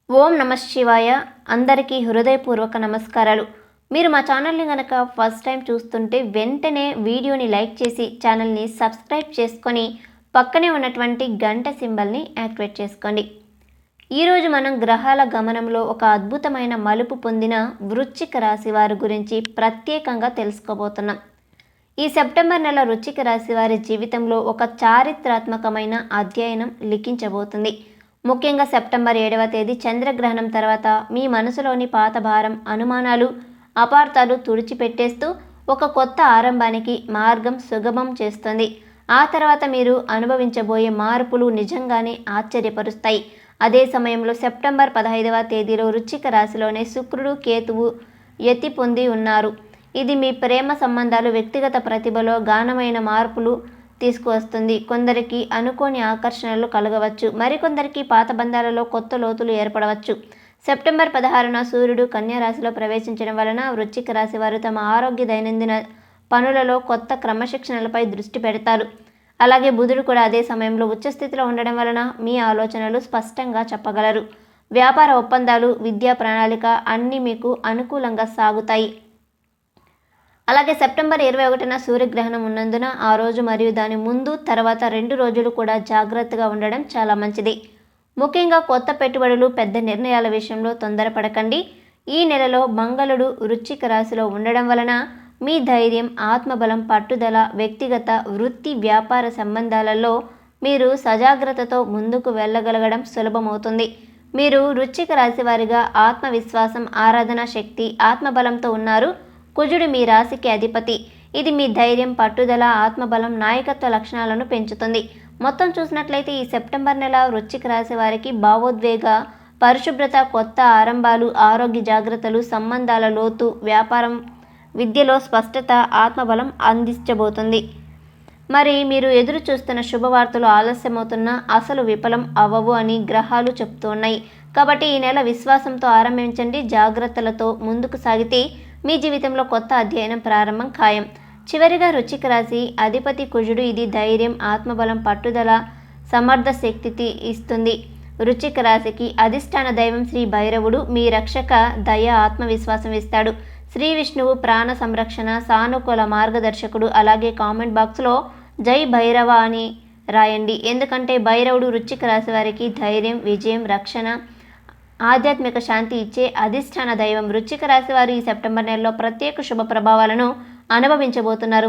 ఓం నమ శివాయ. అందరికీ హృదయపూర్వక నమస్కారాలు. మీరు మా ఛానల్ని కనుక ఫస్ట్ టైం చూస్తుంటే వెంటనే వీడియోని లైక్ చేసి ఛానల్ని సబ్స్క్రైబ్ చేసుకొని పక్కనే ఉన్నటువంటి గంట సింబల్ని యాక్టివేట్ చేసుకోండి. ఈరోజు మనం గ్రహాల గమనంలో ఒక అద్భుతమైన మలుపు పొందిన వృశ్చిక రాశి వారి గురించి ప్రత్యేకంగా తెలుసుకోబోతున్నాం. ఈ సెప్టెంబర్ నెల వృశ్చిక రాశి వారి జీవితంలో ఒక చారిత్రాత్మకమైన అధ్యయనం లిఖించబోతుంది. ముఖ్యంగా సెప్టెంబర్ 7వ తేదీ చంద్రగ్రహణం తర్వాత మీ మనసులోని పాత భారం, అనుమానాలు, అపార్థాలు తుడిచిపెట్టేస్తూ ఒక కొత్త ఆరంభానికి మార్గం సుగమం చేస్తుంది. ఆ తర్వాత మీరు అనుభవించబోయే మార్పులు నిజంగానే ఆశ్చర్యపరుస్తాయి. అదే సమయంలో సెప్టెంబర్ 15వ తేదీలో వృశ్చిక రాశిలోనే శుక్రుడు, కేతువు యతి పొంది ఉన్నారు. ఇది మీ ప్రేమ సంబంధాలు, వ్యక్తిగత ప్రతిభలో గాఢమైన మార్పులు తీసుకువస్తుంది. కొందరికి అనుకోని ఆకర్షణలు కలగవచ్చు, మరికొందరికి పాత బంధాలలో కొత్త లోతులు ఏర్పడవచ్చు. సెప్టెంబర్ 16న సూర్యుడు కన్యా రాశిలో ప్రవేశించడం వలన వృశ్చిక రాశి వారు తమ ఆరోగ్య, దైనందిన పనులలో కొత్త క్రమశిక్షణలపై దృష్టి పెడతారు. అలాగే బుధుడు కూడా అదే సమయంలో ఉచ్చస్థితిలో ఉండడం వలన మీ ఆలోచనలు స్పష్టంగా చెప్పగలరు. వ్యాపార ఒప్పందాలు, విద్యా ప్రణాళిక అన్నీ మీకు అనుకూలంగా సాగుతాయి. అలాగే సెప్టెంబర్ 21న సూర్యగ్రహణం ఉన్నందున ఆ రోజు మరియు దాని ముందు తర్వాత 2 రోజులు కూడా జాగ్రత్తగా ఉండడం చాలా మంచిది. ముఖ్యంగా కొత్త పెట్టుబడులు, పెద్ద నిర్ణయాల విషయంలో తొందరపడకండి. ఈ నెలలో మంగళుడు వృశ్చిక రాశిలో ఉండడం వలన మీ ధైర్యం, ఆత్మబలం, పట్టుదల, వ్యక్తిగత, వృత్తి, వ్యాపార సంబంధాలలో మీరు సజాగ్రత్తతో ముందుకు వెళ్ళగలగడం సులభమవుతుంది. మీరు వృశ్చిక రాశి వారిగా ఆత్మవిశ్వాసం, ఆరాధనా శక్తి, ఆత్మబలంతో ఉన్నారు. కుజుడు మీ రాశికి అధిపతి. ఇది మీ ధైర్యం, పట్టుదల, ఆత్మబలం, నాయకత్వ లక్షణాలను పెంచుతుంది. మొత్తం చూసినట్లయితే ఈ సెప్టెంబర్ నెల వృశ్చిక రాశి వారికి భావోద్వేగ, పరిశుభ్రత, కొత్త ఆరంభాలు, ఆరోగ్య జాగ్రత్తలు, సంబంధాల లోతు, వ్యాపారం, విద్యలో స్పష్టత, ఆత్మబలం అందించబోతుంది. మరి మీరు ఎదురు చూస్తున్న శుభవార్తలు ఆలస్యమవుతున్నా అసలు విఫలం అవ్వవు అని గ్రహాలు చెప్తున్నాయి. కాబట్టి ఈ నెల విశ్వాసంతో ఆరంభించండి. జాగ్రత్తలతో ముందుకు సాగితే మీ జీవితంలో కొత్త అధ్యయనం ప్రారంభం ఖాయం. చివరిగా వృశ్చిక రాశి అధిపతి కుజుడు. ఇది ధైర్యం, ఆత్మబలం, పట్టుదల, సమర్థ శక్తి ఇస్తుంది. వృశ్చిక రాశికి అధిష్టాన దైవం శ్రీ భైరవుడు మీ రక్షక, దయ, ఆత్మవిశ్వాసం ఇస్తాడు. శ్రీ విష్ణువు ప్రాణ సంరక్షణ, సానుకూల మార్గదర్శకుడు. అలాగే కామెంట్ బాక్స్లో జై భైరవ అని రాయండి. ఎందుకంటే భైరవుడు వృశ్చిక రాశి వారికి ధైర్యం, విజయం, రక్షణ, ఆధ్యాత్మిక శాంతి ఇచ్చే అధిష్టాన దైవం. వృశ్చిక రాశి వారు ఈ సెప్టెంబర్ నెలలో ప్రత్యేక శుభ ప్రభావాలను అనుభవించబోతున్నారు.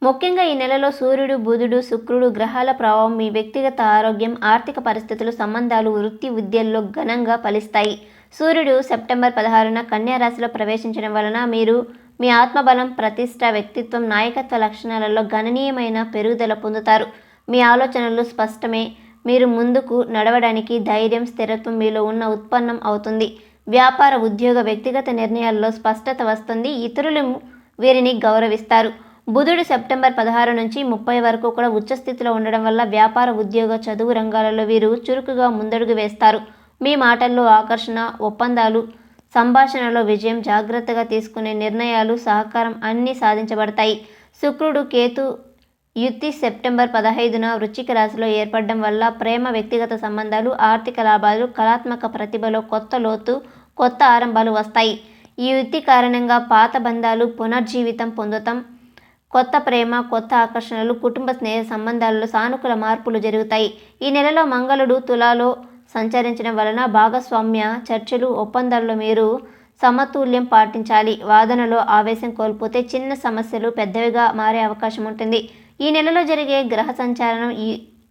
ముఖ్యంగా ఈ నెలలో సూర్యుడు, బుధుడు, శుక్రుడు గ్రహాల ప్రభావం మీ వ్యక్తిగత ఆరోగ్యం, ఆర్థిక పరిస్థితులు, సంబంధాలు, వృత్తి, విద్యల్లో ఘనంగా ఫలిస్తాయి. సూర్యుడు సెప్టెంబర్ 16న కన్యా రాశిలో ప్రవేశించడం వలన మీరు మీ ఆత్మబలం, ప్రతిష్ట, వ్యక్తిత్వం, నాయకత్వ లక్షణాలలో గణనీయమైన పెరుగుదల పొందుతారు. మీ ఆలోచనలు స్పష్టమే. మీరు ముందుకు నడవడానికి ధైర్యం, స్థిరత్వం మీలో ఉన్న ఉత్పన్నం అవుతుంది. వ్యాపార, ఉద్యోగ, వ్యక్తిగత నిర్ణయాల్లో స్పష్టత వస్తుంది. ఇతరులు వీరిని గౌరవిస్తారు. బుధుడు సెప్టెంబర్ 16 నుంచి 30 వరకు కూడా ఉచ్చస్థితిలో ఉండడం వల్ల వ్యాపార, ఉద్యోగ, చదువు రంగాలలో వీరు చురుకుగా ముందడుగు వేస్తారు. మీ మాటల్లో ఆకర్షణ, ఒప్పందాలు, సంభాషణలో విజయం, జాగ్రత్తగా తీసుకునే నిర్ణయాలు, సహకారం అన్నీ సాధించబడతాయి. శుక్రుడు, కేతు యుతి సెప్టెంబర్ 15న వృశ్చిక రాశిలో ఏర్పడడం వల్ల ప్రేమ, వ్యక్తిగత సంబంధాలు, ఆర్థిక లాభాలు, కళాత్మక ప్రతిభలో కొత్త లోతు, కొత్త ఆరంభాలు వస్తాయి. ఈ యుతి కారణంగా పాత బంధాలు పునర్జీవితం పొందుతాం. కొత్త ప్రేమ, కొత్త ఆకర్షణలు, కుటుంబ స్నేహ సంబంధాలలో సానుకూల మార్పులు జరుగుతాయి. ఈ నెలలో మంగళుడు తులాలో సంచరించడం వలన భాగస్వామ్య చర్చలు, ఒప్పందాల్లో మీరు సమతుల్యం పాటించాలి. వాదనలో ఆవేశం కోల్పోతే చిన్న సమస్యలు పెద్దవిగా మారే అవకాశం ఉంటుంది. ఈ నెలలో జరిగే గ్రహ సంచారం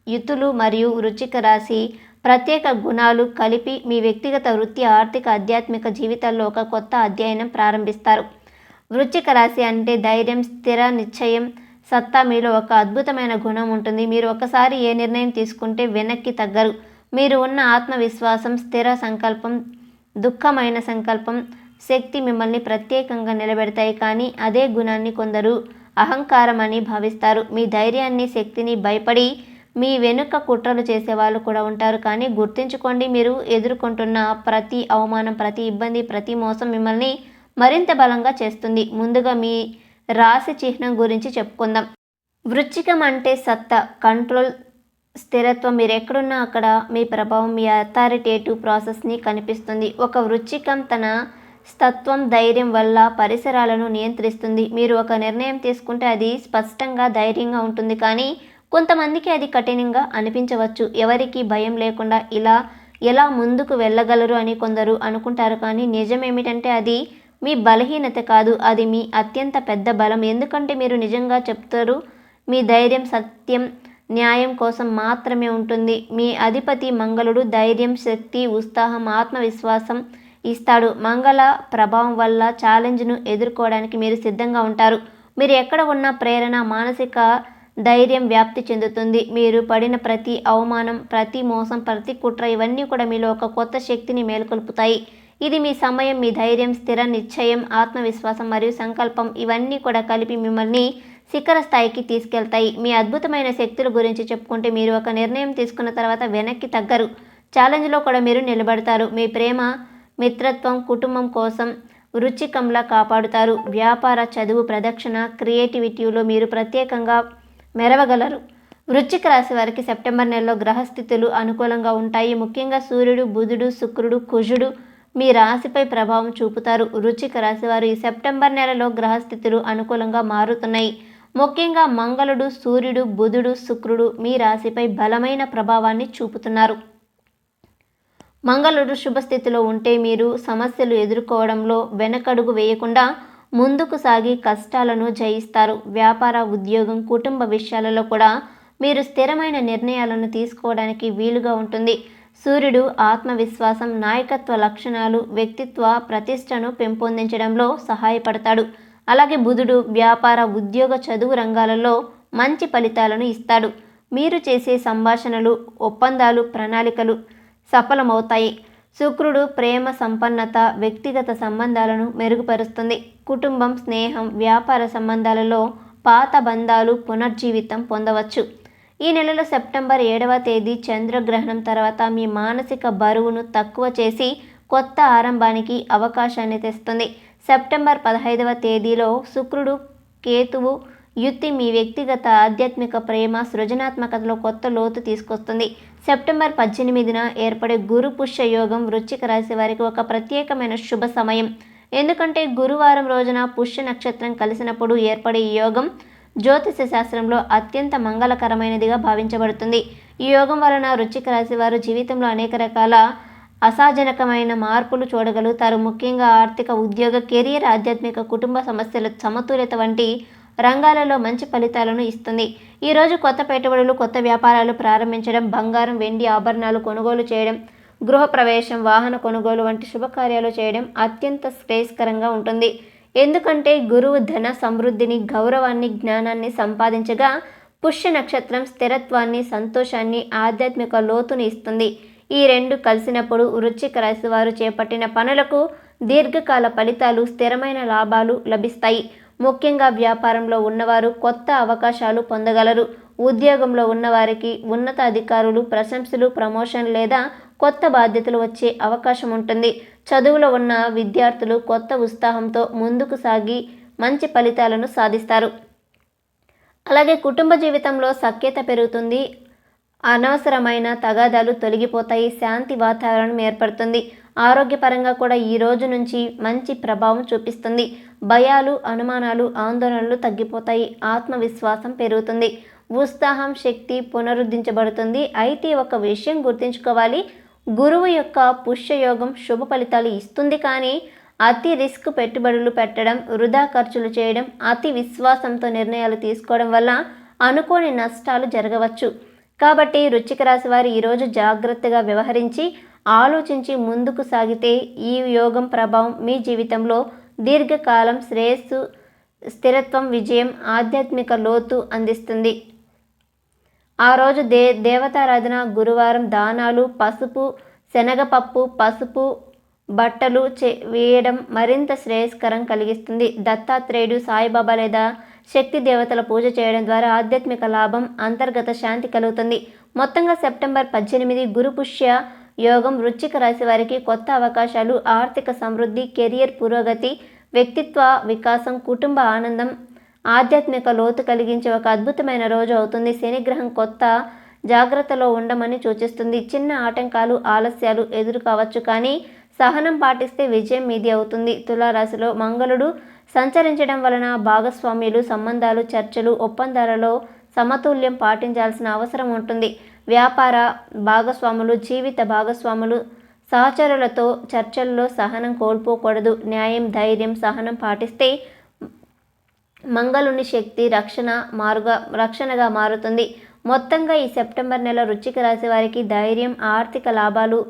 యుతులు మరియు వృశ్చిక రాశి ప్రత్యేక గుణాలు కలిపి మీ వ్యక్తిగత, వృత్తి, ఆర్థిక, ఆధ్యాత్మిక జీవితాల్లో ఒక కొత్త అధ్యయనం ప్రారంభిస్తారు. వృశ్చిక రాశి అంటే ధైర్యం, స్థిర నిశ్చయం, సత్తా. మీలో ఒక అద్భుతమైన గుణం ఉంటుంది. మీరు ఒకసారి ఏ నిర్ణయం తీసుకుంటే వెనక్కి తగ్గరు. మీరు ఉన్న ఆత్మవిశ్వాసం, స్థిర సంకల్పం, దుఃఖమైన సంకల్పం, శక్తి మిమ్మల్ని ప్రత్యేకంగా నిలబెడతాయి. కానీ అదే గుణాన్ని కొందరు అహంకారం అని భావిస్తారు. మీ ధైర్యాన్ని, శక్తిని భయపడి మీ వెనుక కుట్రలు చేసేవాళ్ళు కూడా ఉంటారు. కానీ గుర్తుంచుకోండి, మీరు ఎదుర్కొంటున్న ప్రతి అవమానం, ప్రతి ఇబ్బంది, ప్రతి మోసం మిమ్మల్ని మరింత బలంగా చేస్తుంది. ముందుగా మీ రాశి చిహ్నం గురించి చెప్పుకుందాం. వృశ్చికం అంటే సత్తా, కంట్రోల్, స్థిరత్వం, మీరు ఎక్కడున్నా అక్కడ మీ ప్రభావం, మీ అథారిటేటివ్ ప్రాసెస్ని కనిపిస్తుంది. ఒక వృశ్చికం తన స్తత్వం, ధైర్యం వల్ల పరిసరాలను నియంత్రిస్తుంది. మీరు ఒక నిర్ణయం తీసుకుంటే అది స్పష్టంగా, ధైర్యంగా ఉంటుంది. కానీ కొంతమందికి అది కఠినంగా అనిపించవచ్చు. ఎవరికి భయం లేకుండా ఎలా ముందుకు వెళ్ళగలరు అని కొందరు అనుకుంటారు. కానీ నిజమేమిటంటే అది మీ బలహీనత కాదు, అది మీ అత్యంత పెద్ద బలం. ఎందుకంటే మీరు నిజంగా చెప్తారు. మీ ధైర్యం సత్యం, న్యాయం కోసం మాత్రమే ఉంటుంది. మీ అధిపతి మంగళుడు ధైర్యం, శక్తి, ఉత్సాహం, ఆత్మవిశ్వాసం ఇస్తాడు. మంగళ ప్రభావం వల్ల ఛాలెంజ్ను ఎదుర్కోవడానికి మీరు సిద్ధంగా ఉంటారు. మీరు ఎక్కడ ఉన్న ప్రేరణ, మానసిక ధైర్యం వ్యాప్తి చెందుతుంది. మీరు పడిన ప్రతి అవమానం, ప్రతి మోసం, ప్రతి కుట్ర ఇవన్నీ కూడా మీలో ఒక కొత్త శక్తిని మేల్కొల్పుతాయి. ఇది మీ సమయం, మీ ధైర్యం, స్థిర నిశ్చయం, ఆత్మవిశ్వాసం మరియు సంకల్పం ఇవన్నీ కూడా కలిపి మిమ్మల్ని శిఖర స్థాయికి తీసుకెళ్తాయి. మీ అద్భుతమైన శక్తుల గురించి చెప్పుకుంటే మీరు ఒక నిర్ణయం తీసుకున్న తర్వాత వెనక్కి తగ్గరు. ఛాలెంజ్లో కూడా మీరు నిలబడతారు. మీ ప్రేమ, మిత్రత్వం, కుటుంబం కోసం వృశ్చికంలా కాపాడుతారు. వ్యాపార, చదువు, ప్రదక్షిణ, క్రియేటివిటీలో మీరు ప్రత్యేకంగా మెరవగలరు. వృశ్చిక రాశి వారికి సెప్టెంబర్ నెలలో గ్రహస్థితులు అనుకూలంగా ఉంటాయి. ముఖ్యంగా సూర్యుడు, బుధుడు, శుక్రుడు, కుజుడు మీ రాశిపై ప్రభావం చూపుతారు. వృశ్చిక రాశి వారు ఈ సెప్టెంబర్ నెలలో గ్రహస్థితులు అనుకూలంగా మారుతున్నాయి. ముఖ్యంగా మంగళుడు, సూర్యుడు, బుధుడు, శుక్రుడు మీ రాశిపై బలమైన ప్రభావాన్ని చూపుతున్నారు. మంగళుడు శుభస్థితిలో ఉంటే మీరు సమస్యలు ఎదుర్కోవడంలో వెనకడుగు వేయకుండా ముందుకు సాగి కష్టాలను జయిస్తారు. వ్యాపార, ఉద్యోగం, కుటుంబ విషయాలలో కూడా మీరు స్థిరమైన నిర్ణయాలను తీసుకోవడానికి వీలుగా ఉంటుంది. సూర్యుడు ఆత్మవిశ్వాసం, నాయకత్వ లక్షణాలు, వ్యక్తిత్వ ప్రతిష్టను పెంపొందించడంలో సహాయపడతాడు. అలాగే బుధుడు వ్యాపార, ఉద్యోగ, చదువు రంగాలలో మంచి ఫలితాలను ఇస్తాడు. మీరు చేసే సంభాషణలు, ఒప్పందాలు, ప్రణాళికలు సఫలమవుతాయి. శుక్రుడు ప్రేమ, సంపన్నత, వ్యక్తిగత సంబంధాలను మెరుగుపరుస్తుంది. కుటుంబం, స్నేహం, వ్యాపార సంబంధాలలో పాత బంధాలు పునర్జీవితం పొందవచ్చు. ఈ నెలలో సెప్టెంబర్ 7వ తేదీ చంద్రగ్రహణం తర్వాత మీ మానసిక బరువును తక్కువ చేసి కొత్త ఆరంభానికి అవకాశాన్ని తెస్తుంది. సెప్టెంబర్ 15వ తేదీలో శుక్రుడు, కేతువు యుతి మీ వ్యక్తిగత ఆధ్యాత్మిక ప్రేమ, సృజనాత్మకతలో కొత్త లోతు తీసుకొస్తుంది. సెప్టెంబర్ 18న ఏర్పడే గురు పుష్య యోగం వృశ్చిక రాశి వారికి ఒక ప్రత్యేకమైన శుభ సమయం. ఎందుకంటే గురువారం రోజున పుష్య నక్షత్రం కలిసినప్పుడు ఏర్పడే ఈ యోగం జ్యోతిష శాస్త్రంలో అత్యంత మంగళకరమైనదిగా భావించబడుతుంది. ఈ యోగం వలన వృశ్చిక రాశి వారు జీవితంలో అనేక రకాల అసాధారణమైన మార్పులు చూడగలుగుతారు. ముఖ్యంగా ఆర్థిక, ఉద్యోగ, కెరియర్, ఆధ్యాత్మిక, కుటుంబ సమస్యల సమతుల్యత వంటి రంగాలలో మంచి ఫలితాలను ఇస్తుంది. ఈరోజు కొత్త పెట్టుబడులు, కొత్త వ్యాపారాలు ప్రారంభించడం, బంగారం, వెండి ఆభరణాలు కొనుగోలు చేయడం, గృహప్రవేశం, వాహన కొనుగోలు వంటి శుభకార్యాలు చేయడం అత్యంత శ్రేయస్కరంగా ఉంటుంది. ఎందుకంటే గురువు ధన సమృద్ధిని, గౌరవాన్ని, జ్ఞానాన్ని సంపాదించగా పుష్య నక్షత్రం స్థిరత్వాన్ని, సంతోషాన్ని, ఆధ్యాత్మిక లోతుని ఇస్తుంది. ఈ రెండు కలిసినప్పుడు వృశ్చిక రాశి వారు చేపట్టిన పనులకు దీర్ఘకాల ఫలితాలు, స్థిరమైన లాభాలు లభిస్తాయి. ముఖ్యంగా వ్యాపారంలో ఉన్నవారు కొత్త అవకాశాలు పొందగలరు. ఉద్యోగంలో ఉన్నవారికి ఉన్నత అధికారులు ప్రశంసలు, ప్రమోషన్ లేదా కొత్త బాధ్యతలు వచ్చే అవకాశం ఉంటుంది. చదువులో ఉన్న విద్యార్థులు కొత్త ఉత్సాహంతో ముందుకు సాగి మంచి ఫలితాలను సాధిస్తారు. అలాగే కుటుంబ జీవితంలో సఖ్యత పెరుగుతుంది. అనవసరమైన తగాదాలు తొలగిపోతాయి. శాంతి వాతావరణం ఏర్పడుతుంది. ఆరోగ్యపరంగా కూడా ఈ రోజు నుంచి మంచి ప్రభావం చూపిస్తుంది. భయాలు, అనుమానాలు, ఆందోళనలు తగ్గిపోతాయి. ఆత్మవిశ్వాసం పెరుగుతుంది. ఉత్సాహం, శక్తి పునరుద్ధరించబడుతుంది. అయితే ఒక విషయం గుర్తుంచుకోవాలి, గురువు యొక్క పుష్యయోగం శుభ ఫలితాలు ఇస్తుంది. కానీ అతి రిస్క్ పెట్టుబడులు పెట్టడం, వృధా ఖర్చులు చేయడం, అతి విశ్వాసంతో నిర్ణయాలు తీసుకోవడం వల్ల అనుకోని నష్టాలు జరగవచ్చు. కాబట్టి వృశ్చిక రాశి వారు ఈరోజు జాగ్రత్తగా వ్యవహరించి ఆలోచించి ముందుకు సాగితే ఈ యోగం ప్రభావం మీ జీవితంలో దీర్ఘకాలం శ్రేయస్సు, స్థిరత్వం, విజయం, ఆధ్యాత్మిక లోతు అందిస్తుంది. ఆ రోజు దేవతారాధన, గురువారం దానాలు, పసుపు, శనగపప్పు, పసుపు బట్టలు వేయడం మరింత శ్రేయస్కరం కలిగిస్తుంది. దత్తాత్రేయుడు, సాయిబాబా లేదా శక్తి దేవతల పూజ చేయడం ద్వారా ఆధ్యాత్మిక లాభం, అంతర్గత శాంతి కలుగుతుంది. మొత్తంగా సెప్టెంబర్ 18 గురు పుష్య యోగం వృశ్చిక రాశి వారికి కొత్త అవకాశాలు, ఆర్థిక సమృద్ధి, కెరియర్ పురోగతి, వ్యక్తిత్వ వికాసం, కుటుంబ ఆనందం, ఆధ్యాత్మిక లోతు కలిగించే ఒక అద్భుతమైన రోజు అవుతుంది. శనిగ్రహం కొత్త జాగ్రత్తలో ఉండమని సూచిస్తుంది. చిన్న ఆటంకాలు, ఆలస్యాలు ఎదురు కావచ్చు, కానీ సహనం పాటిస్తే విజయం మీది అవుతుంది. తులారాశిలో మంగళుడు సంచరించడం వలన భాగస్వామ్యులు, సంబంధాలు, చర్చలు, ఒప్పందాలలో సమతుల్యం పాటించాల్సిన అవసరం ఉంటుంది. వ్యాపార భాగస్వాములు, జీవిత భాగస్వాములు, సహచరులతో చర్చల్లో సహనం కోల్పోకూడదు. న్యాయం, ధైర్యం, సహనం పాటిస్తే మంగళుని శక్తి రక్షణగా మారుతుంది. మొత్తంగా ఈ సెప్టెంబర్ నెల వృశ్చిక రాశి వారికి ధైర్యం, ఆర్థిక లాభాలు,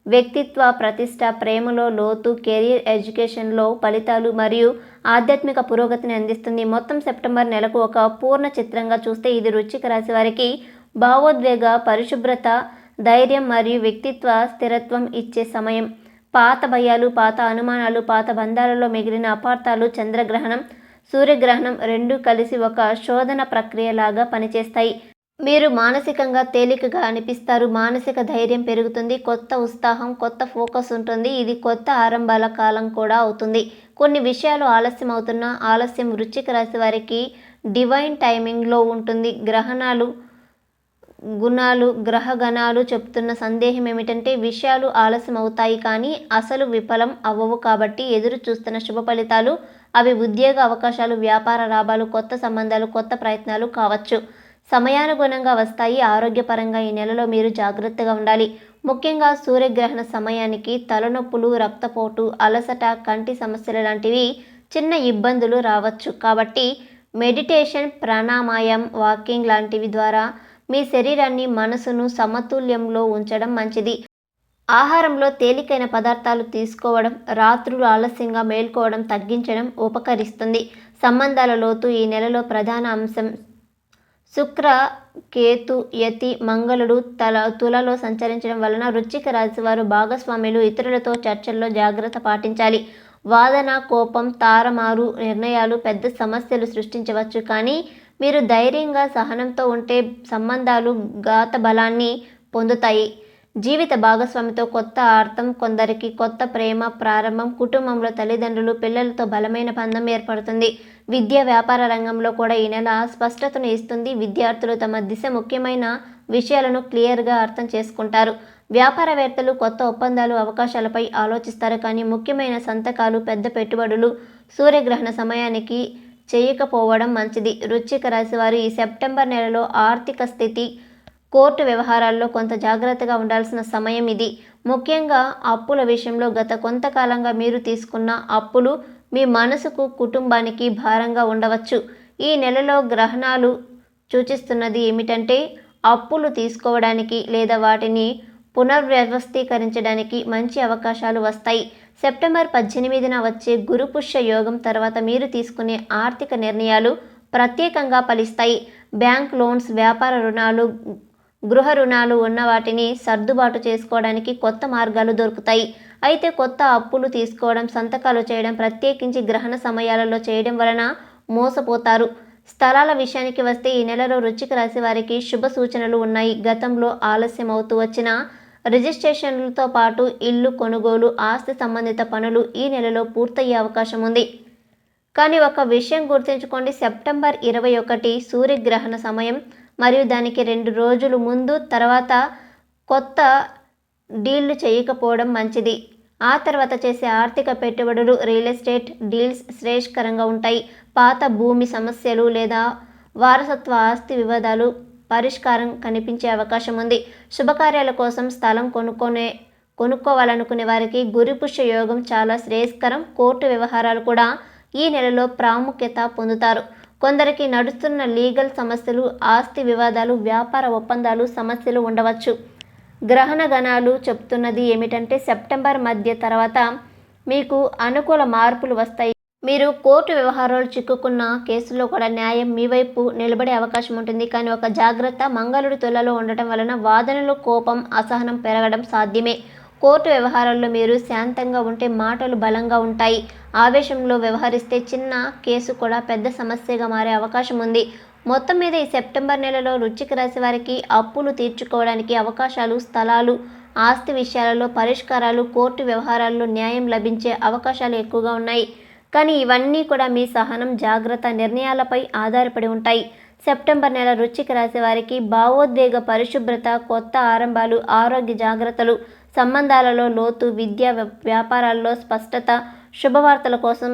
వ్యక్తిత్వ ప్రతిష్ట, ప్రేమలో లోతు, కెరీర్, ఎడ్యుకేషన్లో ఫలితాలు మరియు ఆధ్యాత్మిక పురోగతిని అందిస్తుంది. మొత్తం సెప్టెంబర్ నెలకు ఒక పూర్ణ చిత్రంగా చూస్తే ఇది వృశ్చిక రాశి వారికి భావోద్వేగ పరిశుభ్రత, ధైర్యం మరియు వ్యక్తిత్వ స్థిరత్వం ఇచ్చే సమయం. పాత భయాలు, పాత అనుమానాలు, పాత బంధాలలో మిగిలిన అపార్థాలు, చంద్రగ్రహణం, సూర్యగ్రహణం రెండూ కలిసి ఒక శోధన ప్రక్రియలాగా పనిచేస్తాయి. మీరు మానసికంగా తేలికగా అనిపిస్తారు. మానసిక ధైర్యం పెరుగుతుంది. కొత్త ఉత్సాహం, కొత్త ఫోకస్ ఉంటుంది. ఇది కొత్త ఆరంభాల కాలం కూడా అవుతుంది. కొన్ని విషయాలు ఆలస్యం అవుతున్నా ఆలస్యం వృశ్చిక రాశి వారికి డివైన్ టైమింగ్లో ఉంటుంది. గ్రహగణాలు చెప్తున్న సందేహం ఏమిటంటే విషయాలు ఆలస్యం అవుతాయి, కానీ అసలు విఫలం అవ్వవు. కాబట్టి ఎదురు చూస్తున్న శుభ ఫలితాలు, అవి ఉద్యోగ అవకాశాలు, వ్యాపార లాభాలు, కొత్త సంబంధాలు, కొత్త ప్రయత్నాలు కావచ్చు, సమయానుగుణంగా వస్తాయి. ఆరోగ్యపరంగా ఈ నెలలో మీరు జాగ్రత్తగా ఉండాలి. ముఖ్యంగా సూర్యగ్రహణ సమయానికి తలనొప్పులు, రక్తపోటు, అలసట, కంటి సమస్యలు లాంటివి చిన్న ఇబ్బందులు రావచ్చు. కాబట్టి మెడిటేషన్, ప్రాణాయామం, వాకింగ్ లాంటివి ద్వారా మీ శరీరాన్ని, మనసును సమతుల్యంలో ఉంచడం మంచిది. ఆహారంలో తేలికైన పదార్థాలు తీసుకోవడం, రాత్రులు ఆలస్యంగా మేల్కోవడం తగ్గించడం ఉపకరిస్తుంది. సంబంధాల లోతు ఈ నెలలో ప్రధాన అంశం. శుక్ర, కేతు, యతి, మంగళుడు తులలో సంచరించడం వలన వృశ్చిక రాశి వారు భాగస్వాములు, ఇతరులతో చర్చల్లో జాగ్రత్త పాటించాలి. వాదన, కోపం, తారుమారు నిర్ణయాలు పెద్ద సమస్యలు సృష్టించవచ్చు, కానీ మీరు ధైర్యంగా, సహనంతో ఉంటే సంబంధాలు గాత బలాన్ని పొందుతాయి. జీవిత భాగస్వామితో కొత్త అర్థం, కొందరికి కొత్త ప్రేమ ప్రారంభం, కుటుంబంలో తల్లిదండ్రులు, పిల్లలతో బలమైన బంధం ఏర్పడుతుంది. విద్య, వ్యాపార రంగంలో కూడా ఈ నెల స్పష్టతను ఇస్తుంది. విద్యార్థులు తమ ముఖ్యమైన విషయాలను క్లియర్గా అర్థం చేసుకుంటారు. వ్యాపారవేత్తలు కొత్త ఒప్పందాలు, అవకాశాలపై ఆలోచిస్తారు, కానీ ముఖ్యమైన సంతకాలు, పెద్ద పెట్టుబడులు సూర్యగ్రహణ సమయానికి చేయకపోవడం మంచిది. వృశ్చిక రాశి వారు ఈ సెప్టెంబర్ నెలలో ఆర్థిక స్థితి, కోర్టు వ్యవహారాల్లో కొంత జాగ్రత్తగా ఉండాల్సిన సమయం ఇది. ముఖ్యంగా అప్పుల విషయంలో గత కొంతకాలంగా మీరు తీసుకున్న అప్పులు మీ మనసుకు, కుటుంబానికి భారంగా ఉండవచ్చు. ఈ నెలలో గ్రహణాలు సూచిస్తున్నది ఏమిటంటే అప్పులు తీసుకోవడానికి లేదా వాటిని పునర్వ్యవస్థీకరించడానికి మంచి అవకాశాలు వస్తాయి. సెప్టెంబర్ 18న వచ్చే గురుపుష్య యోగం తర్వాత మీరు తీసుకునే ఆర్థిక నిర్ణయాలు ప్రత్యేకంగా ఫలిస్తాయి. బ్యాంక్ లోన్స్, వ్యాపార రుణాలు, గృహ రుణాలు ఉన్న వాటిని సర్దుబాటు చేసుకోవడానికి కొత్త మార్గాలు దొరుకుతాయి. అయితే కొత్త అప్పులు తీసుకోవడం, సంతకాలు చేయడం, ప్రత్యేకించి గ్రహణ సమయాలలో చేయడం వలన మోసపోతారు. స్థలాల విషయానికి వస్తే ఈ నెలలో వృశ్చిక రాశి వారికి శుభ సూచనలు ఉన్నాయి. గతంలో ఆలస్యం అవుతూ వచ్చిన రిజిస్ట్రేషన్లతో పాటు ఇల్లు కొనుగోలు, ఆస్తి సంబంధిత పనులు ఈ నెలలో పూర్తయ్యే అవకాశం ఉంది. కానీ ఒక విషయం గుర్తుంచుకోండి, సెప్టెంబర్ 21 సూర్యగ్రహణ సమయం మరియు దానికి 2 రోజులు ముందు తర్వాత కొత్త డీళ్లు చేయకపోవడం మంచిది. ఆ తర్వాత చేసే ఆర్థిక పెట్టుబడులు, రియల్ ఎస్టేట్ డీల్స్ శ్రేయస్కరంగా ఉంటాయి. పాత భూమి సమస్యలు లేదా వారసత్వ ఆస్తి వివాదాలు పరిష్కారం కనిపించే అవకాశం ఉంది. శుభకార్యాల కోసం స్థలం కొనుక్కోవాలనుకునే వారికి గురుపుష్య యోగం చాలా శ్రేయస్కరం. కోర్టు వ్యవహారాలు కూడా ఈ నెలలో ప్రాముఖ్యత పొందుతారు. కొందరికి నడుస్తున్న లీగల్ సమస్యలు, ఆస్తి వివాదాలు, వ్యాపార ఒప్పందాలు సమస్యలు ఉండవచ్చు. గ్రహణ గణాలు చెప్తున్నది ఏమిటంటే సెప్టెంబర్ మధ్య తర్వాత మీకు అనుకూల మార్పులు వస్తాయి. మీరు కోర్టు వ్యవహారాలు చిక్కుకున్న కేసుల్లో కూడా న్యాయం మీ వైపు నిలబడే అవకాశం ఉంటుంది. కానీ ఒక జాగ్రత్త, మంగళుడు తులలో ఉండటం వలన వాదనలు, కోపం, అసహనం పెరగడం సాధ్యమే. కోర్టు వ్యవహారాల్లో మీరు శాంతంగా ఉంటే మాటలు బలంగా ఉంటాయి. ఆవేశంలో వ్యవహరిస్తే చిన్న కేసు కూడా పెద్ద సమస్యగా మారే అవకాశం ఉంది. మొత్తం మీద ఈ సెప్టెంబర్ నెలలో వృశ్చిక రాశి వారికి అప్పులు తీర్చుకోవడానికి అవకాశాలు, స్థలాలు, ఆస్తి విషయాలలో పరిష్కారాలు, కోర్టు వ్యవహారాల్లో న్యాయం లభించే అవకాశాలు ఎక్కువగా ఉన్నాయి. కానీ ఇవన్నీ కూడా మీ సహనం, జాగ్రత్త, నిర్ణయాలపై ఆధారపడి ఉంటాయి. సెప్టెంబర్ నెల వృశ్చిక రాశి వారికి భావోద్వేగ పరిశుభ్రత, కొత్త ఆరంభాలు, ఆరోగ్య జాగ్రత్తలు, సంబంధాలలో లోతు, విద్య, వ్యాపారాల్లో స్పష్టత, శుభవార్తల కోసం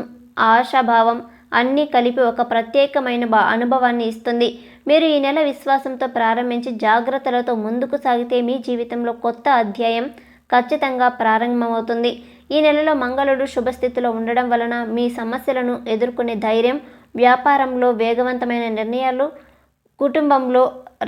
ఆశాభావం అన్నీ కలిపి ఒక ప్రత్యేకమైన అనుభవాన్ని ఇస్తుంది. మీరు ఈ నెల విశ్వాసంతో ప్రారంభించి జాగ్రత్తలతో ముందుకు సాగితే మీ జీవితంలో కొత్త అధ్యాయం ఖచ్చితంగా ప్రారంభమవుతుంది. ఈ నెలలో మంగళుడు శుభస్థితిలో ఉండడం వలన మీ సమస్యలను ఎదుర్కొనే ధైర్యం, వ్యాపారంలో వేగవంతమైన నిర్ణయాలు, కుటుంబంలో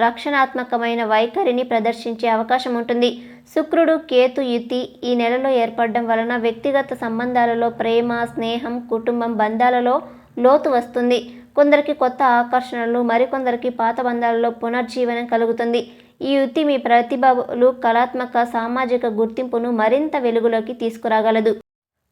రక్షణాత్మకమైన వైఖరిని ప్రదర్శించే అవకాశం ఉంటుంది. శుక్రుడు కేతు యుతి ఈ నెలలో ఏర్పడడం వలన వ్యక్తిగత సంబంధాలలో ప్రేమ, స్నేహం, కుటుంబం బంధాలలో లోతు వస్తుంది. కొందరికి కొత్త ఆకర్షణలు, మరికొందరికి పాత బంధాలలో పునర్జీవనం కలుగుతుంది. ఈ యుతి మీ ప్రతిభలు, కళాత్మక, సామాజిక గుర్తింపును మరింత వెలుగులోకి తీసుకురాగలదు.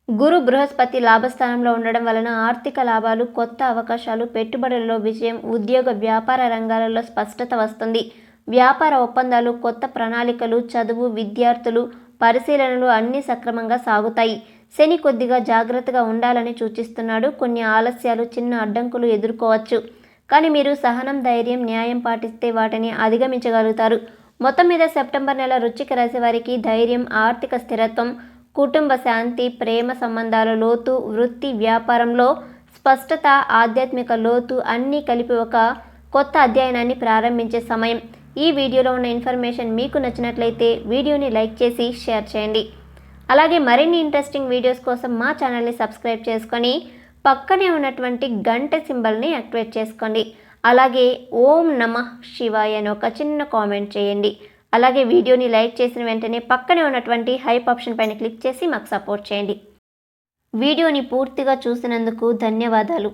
గురు బృహస్పతి లాభస్థానంలో ఉండడం వలన ఆర్థిక లాభాలు, కొత్త అవకాశాలు, పెట్టుబడులలో విజయం, ఉద్యోగ వ్యాపార రంగాలలో స్పష్టత వస్తుంది. వ్యాపార ఒప్పందాలు, కొత్త ప్రణాళికలు, చదువు, విద్యార్థులు, పరిశీలనలు అన్నీ సక్రమంగా సాగుతాయి. శని కొద్దిగా జాగ్రత్తగా ఉండాలని సూచిస్తున్నాడు. కొన్ని ఆలస్యాలు, చిన్న అడ్డంకులు ఎదుర్కోవచ్చు. కానీ మీరు సహనం, ధైర్యం, న్యాయం పాటిస్తే వాటిని అధిగమించగలుగుతారు. మొత్తం మీద సెప్టెంబర్ నెల వృశ్చిక రాశి వారికి ధైర్యం, ఆర్థిక స్థిరత్వం, కుటుంబ శాంతి, ప్రేమ సంబంధాల లోతు, వృత్తి వ్యాపారంలో స్పష్టత, ఆధ్యాత్మిక లోతు అన్నీ కలిపి ఒక కొత్త అధ్యయనాన్ని ప్రారంభించే సమయం. ఈ వీడియోలో ఉన్న ఇన్ఫర్మేషన్ మీకు నచ్చినట్లయితే వీడియోని లైక్ చేసి షేర్ చేయండి. అలాగే మరిన్ని ఇంట్రెస్టింగ్ వీడియోస్ కోసం మా ఛానల్ని సబ్స్క్రైబ్ చేసుకొని పక్కనే ఉన్నటువంటి గంట సింబల్ని యాక్టివేట్ చేసుకోండి. అలాగే ఓం నమః శివాయ అని ఒక చిన్న కామెంట్ చేయండి. అలాగే వీడియోని లైక్ చేసిన వెంటనే పక్కనే ఉన్నటువంటి హైప్ ఆప్షన్ పైన క్లిక్ చేసి మాకు సపోర్ట్ చేయండి. వీడియోని పూర్తిగా చూసినందుకు ధన్యవాదాలు.